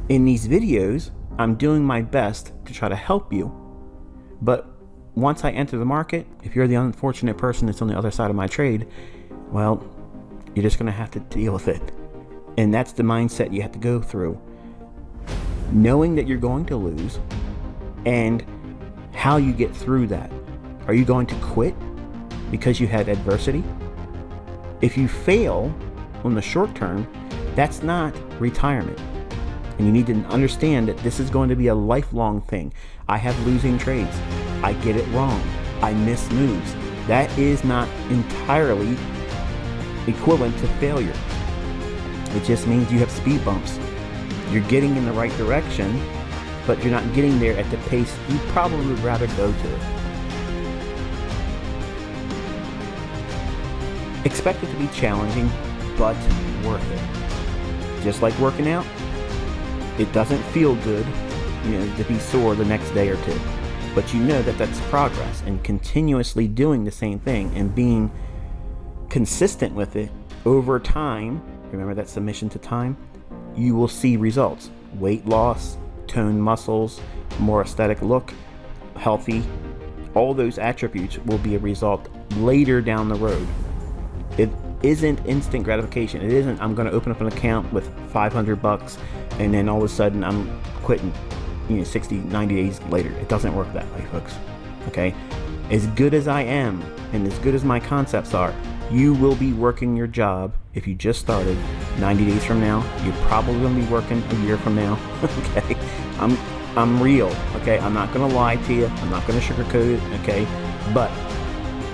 In these videos, I'm doing my best to try to help you. But once I enter the market, if you're the unfortunate person that's on the other side of my trade, well, you're just going to have to deal with it. And that's the mindset you have to go through. Knowing that you're going to lose and how you get through that. Are you going to quit because you had adversity? If you fail on the short term, that's not retirement. And you need to understand that this is going to be a lifelong thing. I have losing trades. I get it wrong. I miss moves. That is not entirely equivalent to failure. It just means you have speed bumps. You're getting in the right direction, but you're not getting there at the pace you probably would rather go to. Expect it to be challenging, but worth it. Just like working out, it doesn't feel good, to be sore the next day or two. But you know that that's progress, and continuously doing the same thing and being consistent with it over time, remember that submission to time, you will see results. Weight loss, toned muscles, more aesthetic look, healthy, all those attributes will be a result later down the road. It isn't instant gratification. It isn't, I'm going to open up an account with $500 and then all of a sudden I'm quitting 60, 90 days later. It doesn't work that way, folks. Okay? As good as I am and as good as my concepts are, you will be working your job if you just started 90 days from now. You're probably going to be working a year from now. Okay? I'm real. Okay? I'm not going to lie to you. I'm not going to sugarcoat it. Okay? But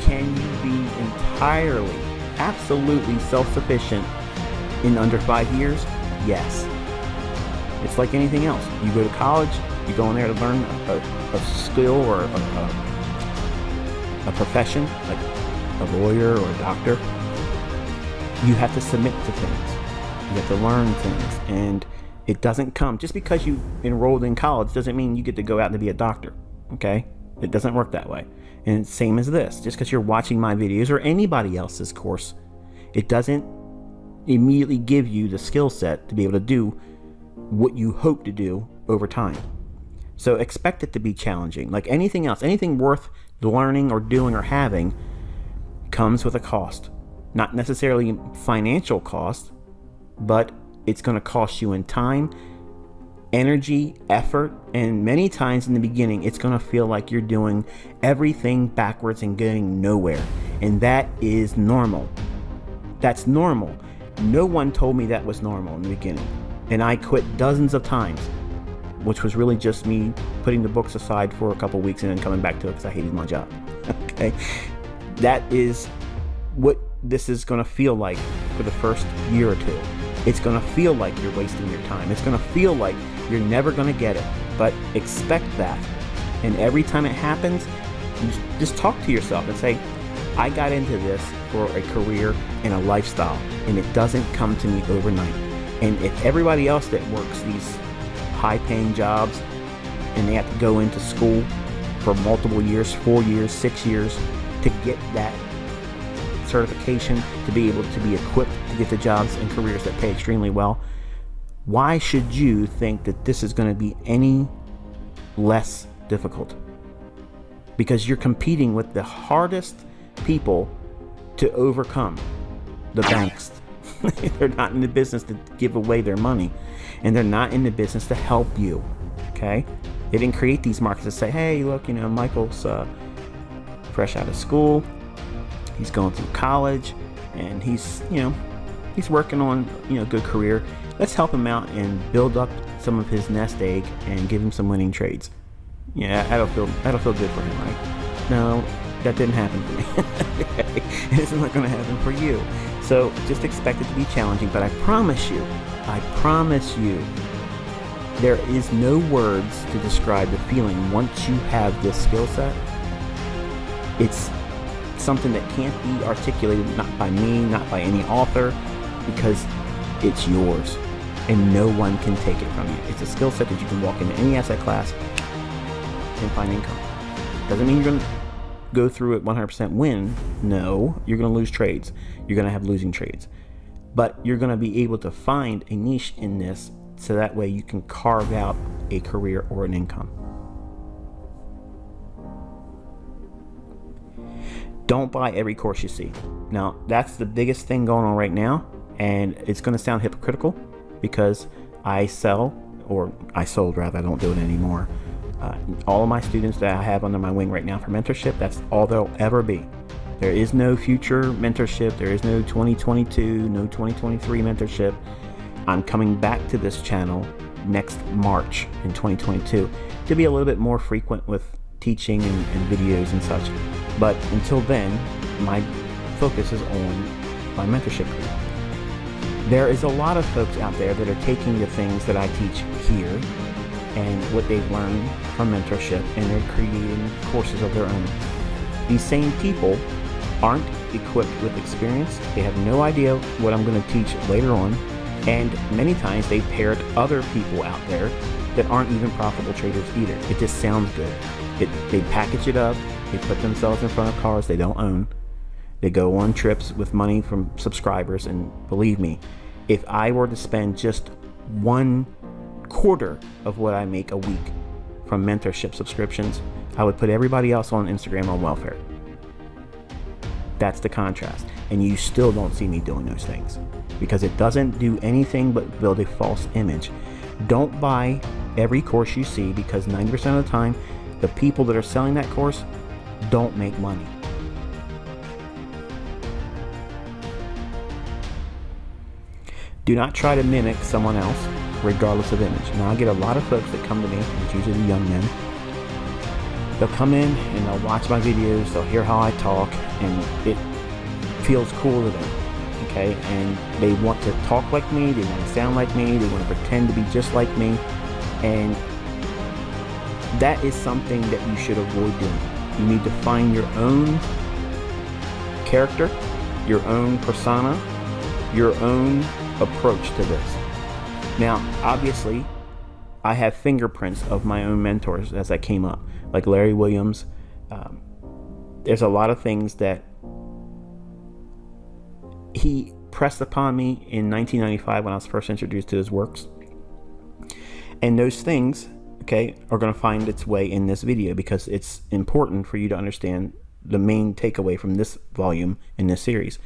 can you be entirely, absolutely self-sufficient in under 5 years? Yes. It's like anything else. You go to college, you go in there to learn a skill or a profession, like a lawyer or a doctor. You have to submit to things. You have to learn things. And it doesn't come, just because you enrolled in college doesn't mean you get to go out and be a doctor. Okay? It doesn't work that way. And same as this. Just because you're watching my videos or anybody else's course, it doesn't immediately give you the skill set to be able to do what you hope to do over time. So expect it to be challenging. Like anything else, anything worth learning or doing or having comes with a cost. Not necessarily financial cost, but it's going to cost you in time, energy, effort, and many times in the beginning, it's going to feel like you're doing everything backwards and getting nowhere. And that is normal. That's normal. No one told me that was normal in the beginning. And I quit dozens of times, which was really just me putting the books aside for a couple weeks and then coming back to it because I hated my job. Okay? That is what this is going to feel like for the first year or two. It's going to feel like you're wasting your time. It's going to feel like you're never going to get it. But expect that. And every time it happens, you just talk to yourself and say, I got into this for a career and a lifestyle, and it doesn't come to me overnight. And if everybody else that works these high-paying jobs and they have to go into school for multiple years, 4 years, 6 years, to get that certification, to be able to be equipped to get the jobs and careers that pay extremely well, why should you think that this is going to be any less difficult? Because you're competing with the hardest people to overcome, the banks. They're not in the business to give away their money, and they're not in the business to help you. Okay? They didn't create these markets to say, hey, look, Michael's fresh out of school, he's going through college, and he's working on a good career. Let's help him out and build up some of his nest egg and give him some winning trades. Yeah, that'll feel good for him, right? No, that didn't happen for me. It's not going to happen for you. So just expect it to be challenging, but I promise you, there is no words to describe the feeling once you have this skill set. It's something that can't be articulated, not by me, not by any author, because it's yours and no one can take it from you. It's a skill set that you can walk into any asset class and find income. Doesn't mean you're going to go through it 100% win. No, you're going to lose trades. You're going to have losing trades. But you're going to be able to find a niche in this so that way you can carve out a career or an income. Don't buy every course you see. Now, that's the biggest thing going on right now, and it's going to sound hypocritical because I sold rather, I don't do it anymore. All of my students that I have under my wing right now for mentorship, that's all there'll ever be. There is no future mentorship. There is no 2022, no 2023 mentorship. I'm coming back to this channel next March in 2022 to be a little bit more frequent with teaching and videos and such. But until then, my focus is on my mentorship career. There is a lot of folks out there that are taking the things that I teach here and what they've learned from mentorship, and they're creating courses of their own. These same people aren't equipped with experience. They have no idea what I'm going to teach later on, and many times they parrot other people out there that aren't even profitable traders either. It just sounds good. They package it up, they put themselves in front of cars they don't own, they go on trips with money from subscribers, and believe me, if I were to spend just 1/4 of what I make a week from mentorship subscriptions, I would put everybody else on Instagram on welfare. That's the contrast. And you still don't see me doing those things because it doesn't do anything but build a false image. Don't buy every course you see, because 90% of the time, the people that are selling that course don't make money. Do not try to mimic someone else, regardless of image. Now, I get a lot of folks that come to me, and it's usually the young men. They'll come in and they'll watch my videos, they'll hear how I talk, and it feels cool to them, okay? And they want to talk like me, they want to sound like me, they want to pretend to be just like me, and that is something that you should avoid doing. You need to find your own character, your own persona, your own approach to this. Now, obviously, I have fingerprints of my own mentors as I came up, like Larry Williams. There's a lot of things that he pressed upon me in 1995 when I was first introduced to his works. And those things, okay, are going to find its way in this video because it's important for you to understand the main takeaway from this volume in this series.